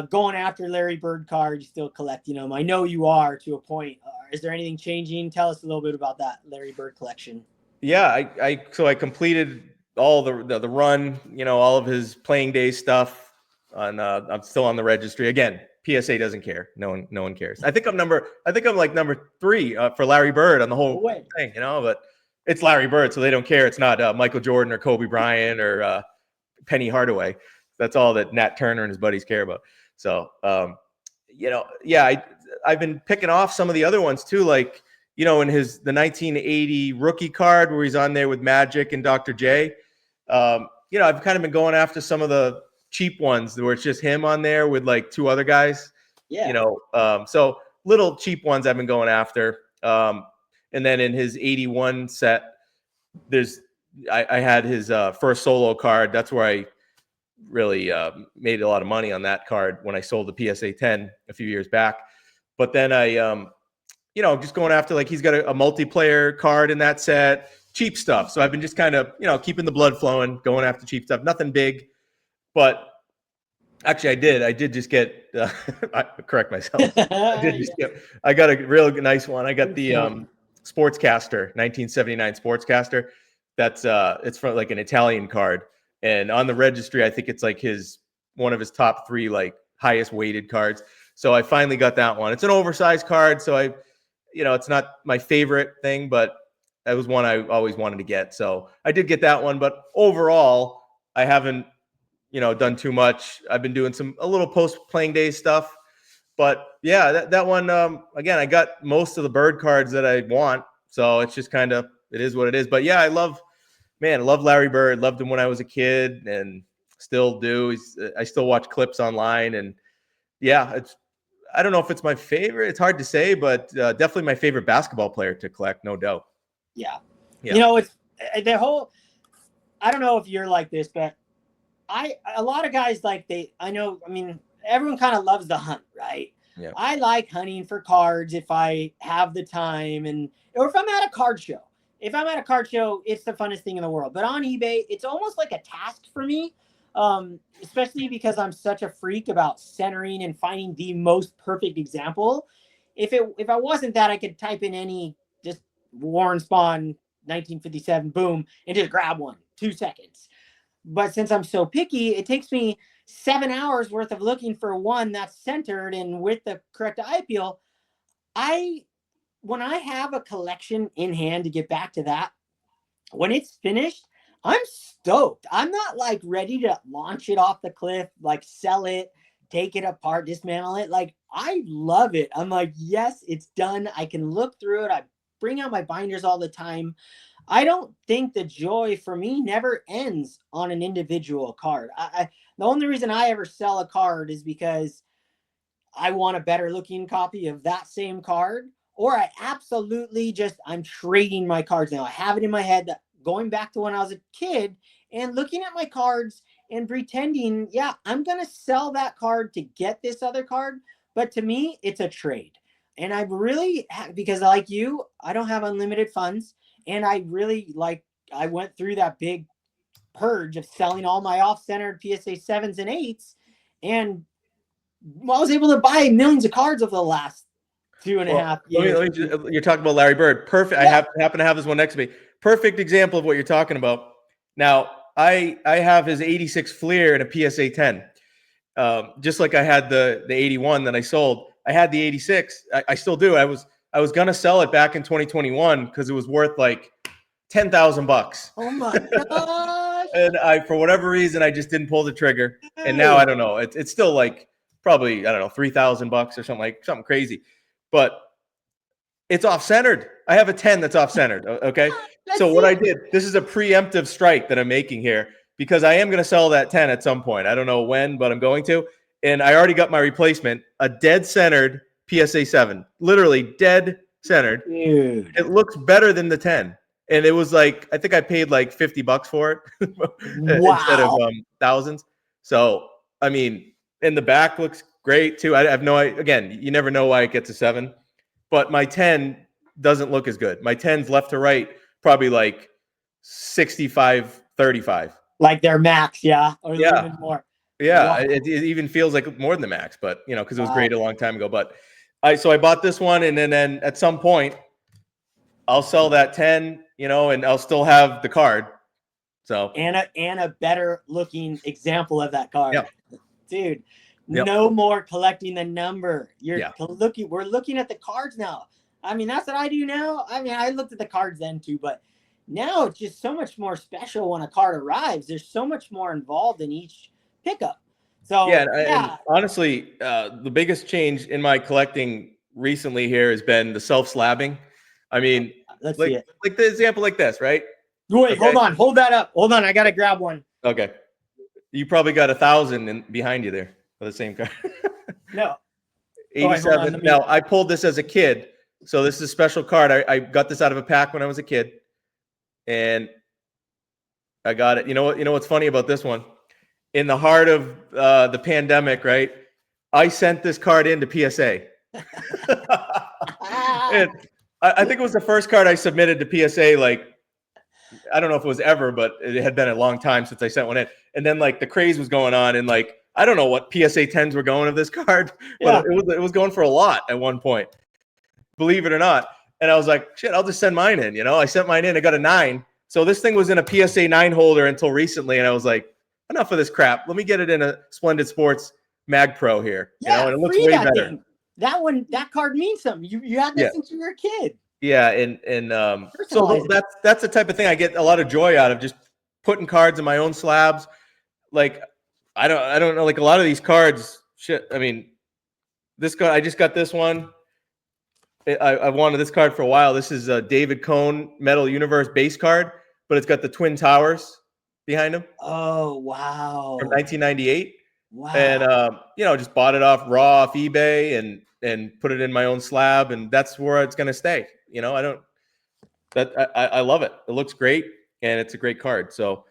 going after Larry Bird cards? You still collecting them? I know you are to a point. Is there anything changing? Tell us a little bit about that Larry Bird collection. Yeah, so I completed all the run, all of his playing day stuff. I'm still on the registry again. PSA doesn't care. No one cares. I think I'm like number 3 for Larry Bird on the whole thing, but it's Larry Bird, so they don't care. It's not Michael Jordan or Kobe Bryant or Penny Hardaway. That's all that Nat Turner and his buddies care about. So, I've been picking off some of the other ones too, like, in the 1980 rookie card where he's on there with Magic and Dr. J. I've kind of been going after some of the cheap ones where it's just him on there with like 2 other guys. Yeah. So little cheap ones I've been going after. And then in his 81 set, I had his first solo card. That's where I really made a lot of money on that card when I sold the PSA 10 a few years back. But then I, just going after, like, he's got a multiplayer card in that set, cheap stuff. So I've been just kind of, keeping the blood flowing, going after cheap stuff, nothing big. But actually I did just get, I correct myself. I got a real nice one. I got the Sportscaster, 1979 Sportscaster. That's it's from like an Italian card. And on the registry, I think it's like one of his top 3 like highest weighted cards. So I finally got that one. It's an oversized card, so it's not my favorite thing, but that was one I always wanted to get. So I did get that one, but overall, I haven't done too much. I've been doing a little post playing day stuff, but yeah, that one again, I got most of the Bird cards that I want. So it's just kind of, it is what it is. But yeah, I love Larry Bird. Loved him when I was a kid and still do. I still watch clips online, and yeah, I don't know if it's my favorite. It's hard to say, but definitely my favorite basketball player to collect, no doubt. Yeah. It's the whole, I don't know if you're like this, but a lot of guys like I know, I mean, everyone kind of loves the hunt, right? Yeah. I like hunting for cards if I have the time, or if I'm at a card show. If I'm at a card show, it's the funnest thing in the world. But on eBay, it's almost like a task for me, especially because I'm such a freak about centering and finding the most perfect example. If I wasn't that, I could type in any just Warren Spawn 1957, boom, and just grab one, 2 seconds. But since I'm so picky, it takes me 7 hours worth of looking for one that's centered and with the correct eye appeal. I When I have a collection in hand, to get back to that, when it's finished, I'm stoked. I'm not like ready to launch it off the cliff, like sell it, take it apart, dismantle it. Like, I love it. I'm like, yes, it's done. I can look through it. I bring out my binders all the time. I don't think the joy for me never ends on an individual card. The only reason I ever sell a card is because I want a better looking copy of that same card, or I absolutely just, I'm trading my cards now. I have it in my head that going back to when I was a kid and looking at my cards and pretending, yeah, I'm going to sell that card to get this other card. But to me, it's a trade. And I really, because like you, I don't have unlimited funds. And I really I went through that big purge of selling all my off-centered PSA 7s and 8s. And I was able to buy millions of cards over the last two and a half years. You're talking about Larry Bird. Perfect. Yeah. I happen to have this one next to me. Perfect example of what you're talking about. Now, I have his 86 Fleer in a PSA 10. Just like I had the 81 that I sold. I had the 86. I still do. I was gonna sell it back in 2021 because it was worth like $10,000. Oh my gosh. And for whatever reason, I just didn't pull the trigger. And now I don't know. It's still like probably, I don't know, $3,000 or something crazy. But it's off-centered. I have a 10 that's off-centered. Okay. So what I did, this is a preemptive strike that I'm making here because I am going to sell that 10 at some point. I don't know when, but I'm going to. And I already got my replacement, a dead centered PSA 7, literally dead centered. Dude. It looks better than the 10. And it was like, I think I paid like $50 for it instead of thousands. So, I mean, and the back looks great too. I have no idea. Again, you never know why it gets a 7. But my 10 doesn't look as good. My 10's left to right, probably like 65, 35. Like their max, yeah? Or Yeah. even more. Yeah, Wow. it even feels like more than the max, but because it was great a long time ago. But I bought this one, and then at some point, I'll sell that 10, and I'll still have the card. So and a better looking example of that card. Yep. Dude. Yep. No more collecting the number. Yeah. We're looking at the cards now. I mean, that's what I do now. I mean, I looked at the cards then too, but now it's just so much more special when a card arrives. There's so much more involved in each pickup. So and honestly, the biggest change in my collecting recently here has been the self-slabbing. I mean, let's see it. Like the example like this, right? Wait, okay. Hold on. Hold that up. Hold on. I got to grab one. Okay. You probably got 1,000 behind you there for the same card. No. 87. Now, I pulled this as a kid. So this is a special card. I got this out of a pack when I was a kid. And I got it. You know what's funny about this one? In the heart of the pandemic, right? I sent this card into PSA. And I think it was the first card I submitted to PSA. Like, I don't know if it was ever, but it had been a long time since I sent one in. And then like the craze was going on, and like I don't know what PSA 10s were going of this card, but it was going for a lot at one point, believe it or not. And I was like, shit, I'll just send mine in. I sent mine in. I got a 9. So this thing was in a PSA 9 holder until recently, and I was like, enough of this crap. Let me get it in a Splendid Sports Mag Pro here. Yeah, and it looks way better. Thing. That card means something. You had this since you were a kid. Yeah, and so that's the type of thing I get a lot of joy out of, just putting cards in my own slabs. Like I don't know, like a lot of these cards. Shit, I mean, this card, I just got this one. I wanted this card for a while. This is a David Cohn Metal Universe base card, but it's got the Twin Towers behind him. Oh wow! From 1998. Wow. And just bought it off eBay and put it in my own slab, and that's where it's gonna stay. I love it. It looks great, and it's a great card. So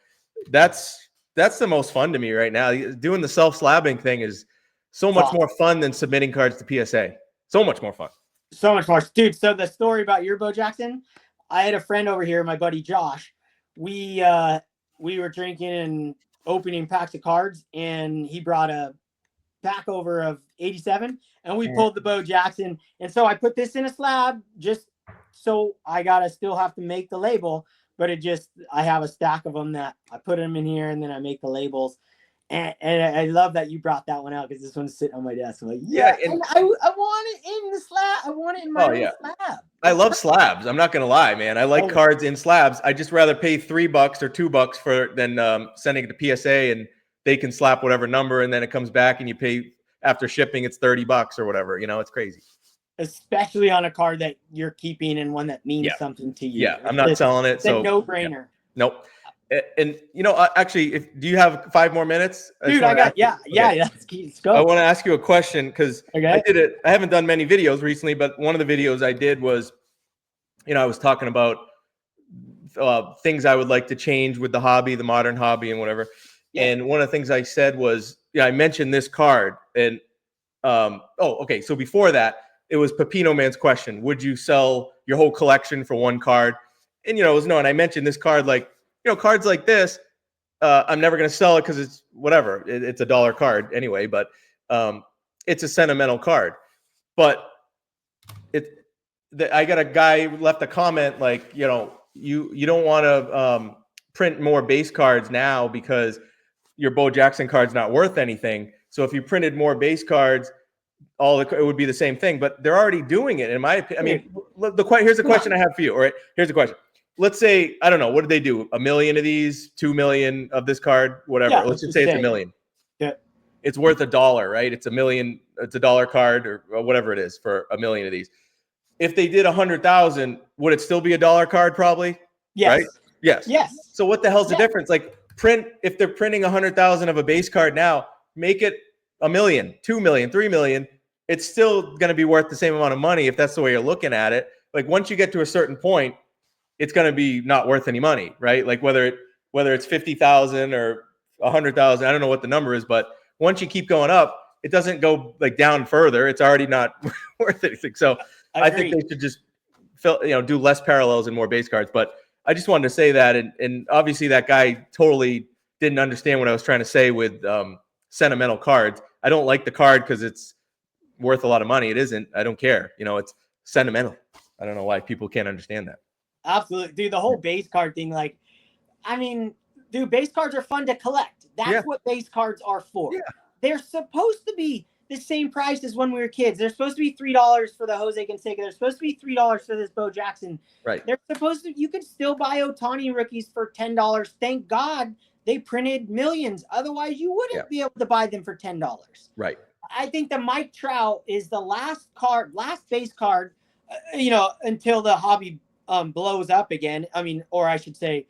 that's that's the most fun to me right now. Doing the self-slabbing thing is so much more fun than submitting cards to PSA. So much more fun. So much more, dude. So the story about your Bo Jackson, I had a friend over here, my buddy Josh. We were drinking and opening packs of cards, and he brought a pack over of 87, and we pulled the Bo Jackson. And so I put this in a slab just so I gotta still have to make the label, but I have a stack of them that I put them in here, and then I make the labels. And I love that you brought that one out because this one's sitting on my desk. I'm like, yeah, and I want it in the slab. I want it in my slab. I love slabs. I'm not gonna lie, man. I like cards in slabs. I just rather pay $3 or $2 than sending it to PSA and they can slap whatever number and then it comes back and you pay after shipping. It's $30 or whatever. You know, it's crazy. Especially on a card that you're keeping and one that means something to you. Yeah, I'm not selling it. It's a no-brainer. Yeah. Nope. And actually, do you have 5 more minutes? Dude, let's go. I want to ask you a question because I haven't done many videos recently, but one of the videos I did was, I was talking about things I would like to change with the hobby, the modern hobby, and whatever. Yeah. And one of the things I said was, I mentioned this card, and so before that, it was Pepino Man's question: would you sell your whole collection for one card? And it was no. And I mentioned this card, like. Cards like this, I'm never going to sell it because it's whatever. It's a $1 card anyway, but it's a sentimental card. But I got a guy who left a comment like, you don't want to print more base cards now because your Bo Jackson card's not worth anything. So if you printed more base cards, it would be the same thing. But they're already doing it, in my opinion. I mean, here's the question I have for you. All right, here's the question. Let's say, I don't know, what did they do? 1 million of these, 2 million of this card, whatever. Yeah, let's just say it's 1 million. Yeah. It's worth $1, right? It's 1 million, it's a $1 card or whatever it is for 1 million of these. If they did 100,000, would it still be a $1 card probably? Yes. Right? Yes. Yes. So what the hell's the difference? Like if they're printing 100,000 of a base card now, make it 1 million, 2 million, 3 million. It's still going to be worth the same amount of money if that's the way you're looking at it. Like once you get to a certain point, it's going to be not worth any money, right? Like whether it's 50,000 or 100,000, I don't know what the number is, but once you keep going up, it doesn't go like down further. It's already not worth anything. So I think they should just do less parallels and more base cards. But I just wanted to say that, and obviously that guy totally didn't understand what I was trying to say with sentimental cards. I don't like the card because it's worth a lot of money. It isn't. I don't care. It's sentimental. I don't know why people can't understand that. Absolutely. Dude, the whole base card thing, base cards are fun to collect. That's what base cards are for. Yeah. They're supposed to be the same price as when we were kids. They're supposed to be $3 for the Jose Canseco. They're supposed to be $3 for this Bo Jackson. Right. You could still buy Ohtani rookies for $10. Thank God they printed millions. Otherwise, you wouldn't be able to buy them for $10. Right. I think the Mike Trout is the last base card, until the hobby blows up again. Or I should say,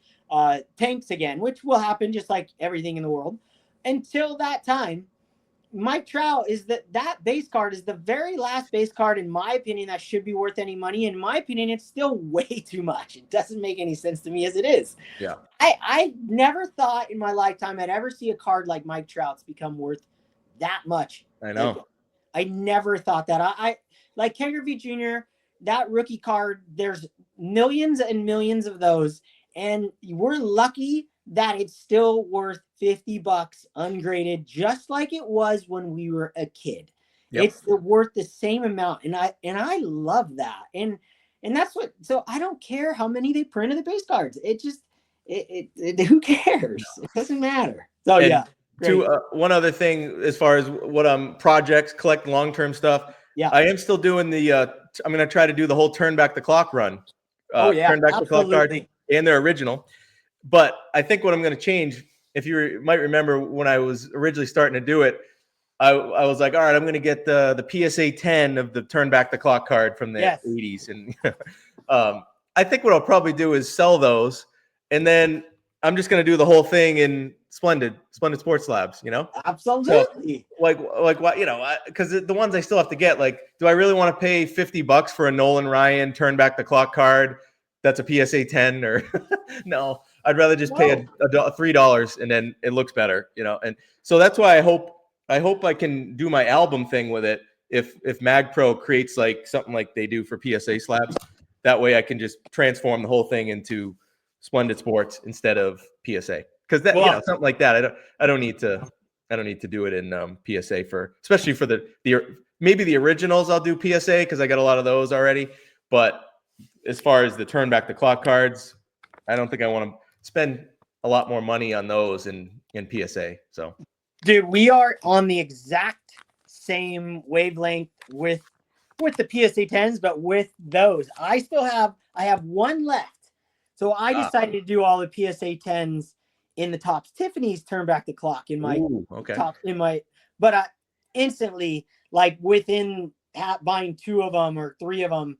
tanks again, which will happen just like everything in the world. Until that time, Mike Trout is that base card is the very last base card, in my opinion, that should be worth any money. In my opinion, it's still way too much. It doesn't make any sense to me as it is. Yeah. I never thought in my lifetime I'd ever see a card like Mike Trout's become worth that much. I know. I never thought that. I like Ken Griffey Jr., that rookie card, there's millions and millions of those, and we're lucky that it's still worth $50 ungraded, just like it was when we were a kid. Yep. It's worth the same amount, and I love that, and that's what. So I don't care how many they print of the base cards. It just who cares? It doesn't matter. So one other thing, as far as what projects, collect long-term stuff. Yeah, I am still doing the. I'm going to try to do the whole turn back the clock run. Turn back the clock card and their original. But I think what I'm going to change, if you might remember when I was originally starting to do it, I was like, all right, I'm going to get the PSA 10 of the turn back the clock card from the 80s. And I think what I'll probably do is sell those. And then I'm just going to do the whole thing in Splendid Sports Labs, Absolutely. So, like what, because the ones I still have to get, like, do I really want to pay $50 for a Nolan Ryan turn back the clock card that's a PSA 10 or no? I'd rather just pay $3 and then it looks better, you know. And so that's why I hope I can do my album thing with it. If MagPro creates like something like they do for PSA slabs, that way I can just transform the whole thing into Splendid Sports instead of PSA. Because that, you know, something like that, I don't need to do it in PSA for, especially for the maybe the originals. I'll do PSA because I got a lot of those already. But as far as the turn back the clock cards, I don't think I want to spend a lot more money on those in PSA. So, dude, we are on the exact same wavelength with the PSA 10s, but with those, I have one left. So I decided to do all the PSA 10s in the Topps Tiffany's turn back the clock in my but I instantly, like within buying 2 of them or 3 of them,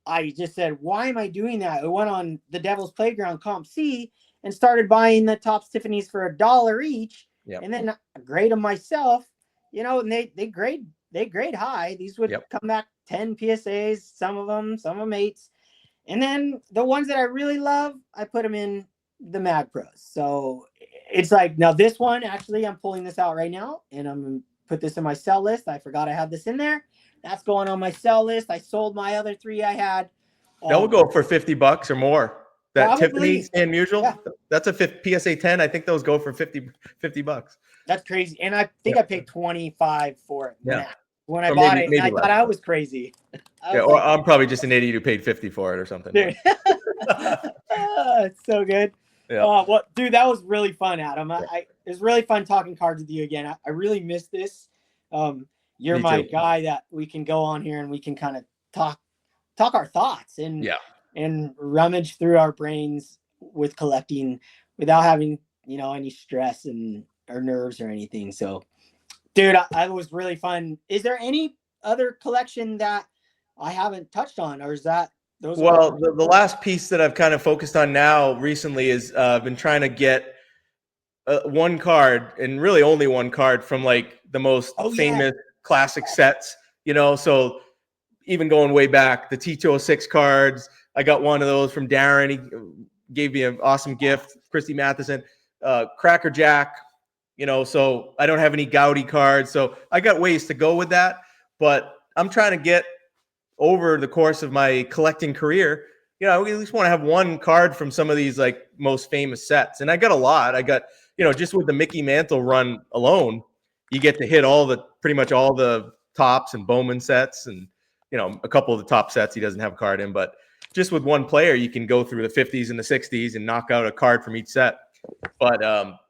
I just said, why am I doing that? I went on the Devil's Playground Comp C and started buying the Topps Tiffany's for $1 each. Yep. And then I grade them myself, you know, and they grade high. These would come back 10 PSAs, some of them 8s. And then the ones that I really love, I put them in the Mag Pros. So it's like, now this one, actually, I'm pulling this out right now and I'm going to put this in my sell list. I forgot I had this in there. That's going on my sell list. I sold my other 3 I had. That will go for $50 or more. That probably. Tiffany Stand Mutual, that's a PSA 10. I think those go for $50. That's crazy. And I think I paid $25 for it. Yeah. When I bought it, and I thought I was crazy. Or I'm probably just an idiot who paid $50 for it or something. Dude. It's so good. Yeah. Well, dude, that was really fun, Adam. It was really fun talking cards with you again. I really missed this. You're my guy that we can go on here and we can kind of talk our thoughts and rummage through our brains with collecting without having, you know, any stress or nerves or anything. So, dude, I was really fun. Is there any other collection that I haven't touched on, or is that those? Well, the last piece that I've kind of focused on now recently is I've been trying to get one card, and really only one card, from like the most famous classic sets, you know. So even going way back, the T206 cards, I got one of those from Darren. He gave me an awesome gift. Christy Matheson, Cracker Jack, you know. So I don't have any Gaudy cards, so I got ways to go with that. But I'm trying to get over the course of my collecting career, you know, we at least want to have one card from some of these like most famous sets. And I got a lot. I got, you know, just with the Mickey Mantle run alone, you get to hit pretty much all the Topps and Bowman sets, and, you know, a couple of the top sets he doesn't have a card in. But just with one player, you can go through the 50s and the 60s and knock out a card from each set. But,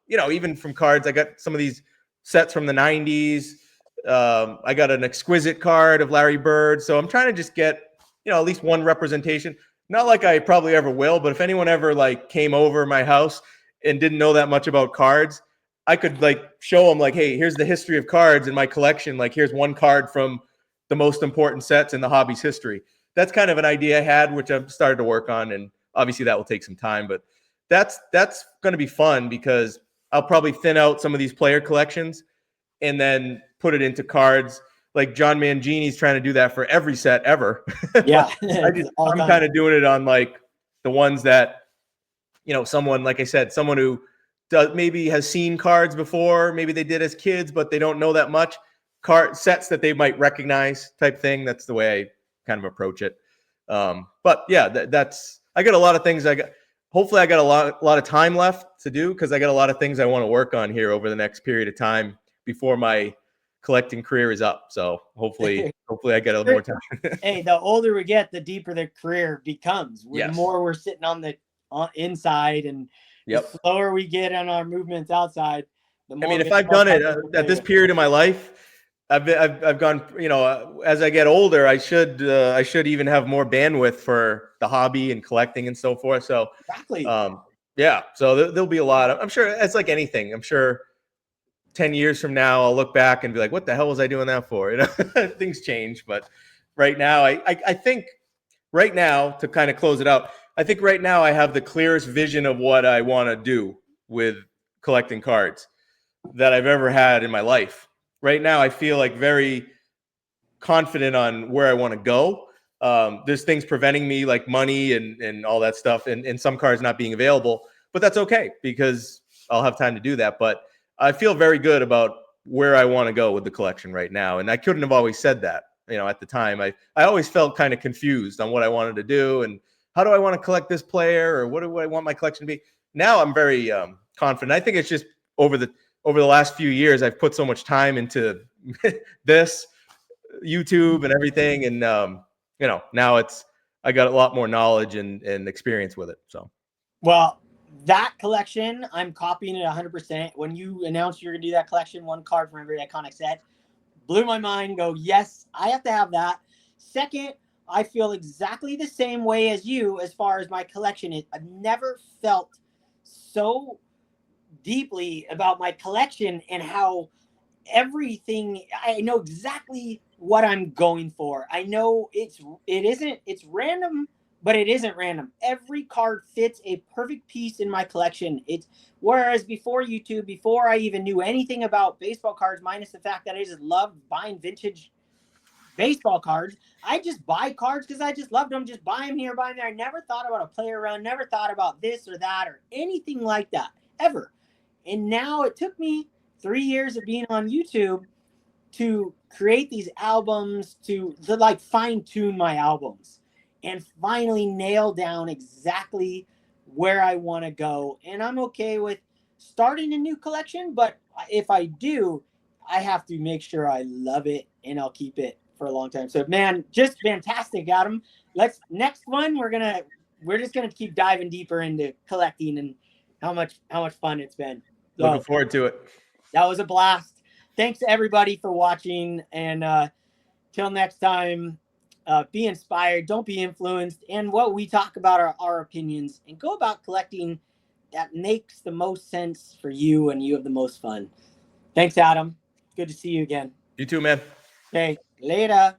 you know, even from cards, I got some of these sets from the 90s. I got an exquisite card of Larry Bird. So I'm trying to just get, you know, at least one representation. Not like I probably ever will, but if anyone ever like came over my house and didn't know that much about cards, I could like show them like, hey, here's the history of cards in my collection. Like, here's one card from the most important sets in the hobby's history. That's kind of an idea I had, which I've started to work on. And obviously that will take some time, but that's going to be fun because I'll probably thin out some of these player collections and then put it into cards. Like John Mangini's trying to do that for every set ever. Yeah. I'm kind of doing it on like the ones that, you know, someone, like I said, someone who maybe has seen cards before, maybe they did as kids, but they don't know that much. Card sets that they might recognize type thing. That's the way I kind of approach it. But yeah, that's, I got a lot of things. Hopefully I got a lot of time left to do, because I got a lot of things I want to work on here over the next period of time before my collecting career is up. So hopefully I get a little more time. Hey, the older we get, the deeper the career becomes. The more we're sitting on the inside, and the slower we get on our movements outside, the more. I mean, if I've done it at this period of my life, I've gone, you know, as I get older, I should even have more bandwidth for the hobby and collecting and so forth. So exactly. Yeah. So there'll be a lot. I'm sure it's like anything. I'm sure 10 years from now, I'll look back and be like, what the hell was I doing that for? You know, things change. But right now, I think right now, to kind of close it out, I think right now I have the clearest vision of what I want to do with collecting cards that I've ever had in my life. Right now, I feel like very confident on where I want to go. There's things preventing me, like money and all that stuff, and some cards not being available. but that's okay because I'll have time to do that. But I feel very good about where I want to go with the collection right now. And I couldn't have always said that, at the time. I always felt kind of confused on what I wanted to do and how do I want to collect this player or what do I want my collection to be. Now I'm very confident. I think it's just over the last few years, I've put so much time into this YouTube and everything. And, now I got a lot more knowledge and experience with it. So, well, that collection, I'm copying it 100%. When you announced you're going to do that collection, 1 card from every iconic set, blew my mind. Go, yes, I have to have that. Second, I feel exactly the same way as you as far as my collection is. I've never felt so deeply about my collection and how everything, I know exactly what I'm going for. I know it's random, but it isn't random. Every card fits a perfect piece in my collection. It's whereas before YouTube, before I even knew anything about baseball cards, minus the fact that I just loved buying vintage baseball cards, I just buy cards because I just loved them. Just buy them here, buy them there. I never thought about a player run, never thought about this or that or anything like that ever. And now it took me 3 years of being on YouTube to create these albums, to like fine tune my albums and finally nail down exactly where I want to go. And I'm okay with starting a new collection, but if I do, I have to make sure I love it and I'll keep it for a long time. So man, just fantastic, Adam. Next one, we're just gonna keep diving deeper into collecting and how much fun it's been. So, looking forward to it. That was a blast. Thanks to everybody for watching. And till next time, be inspired. Don't be influenced. And what we talk about are our opinions. And go about collecting that makes the most sense for you and you have the most fun. Thanks, Adam. Good to see you again. You too, man. Okay, later.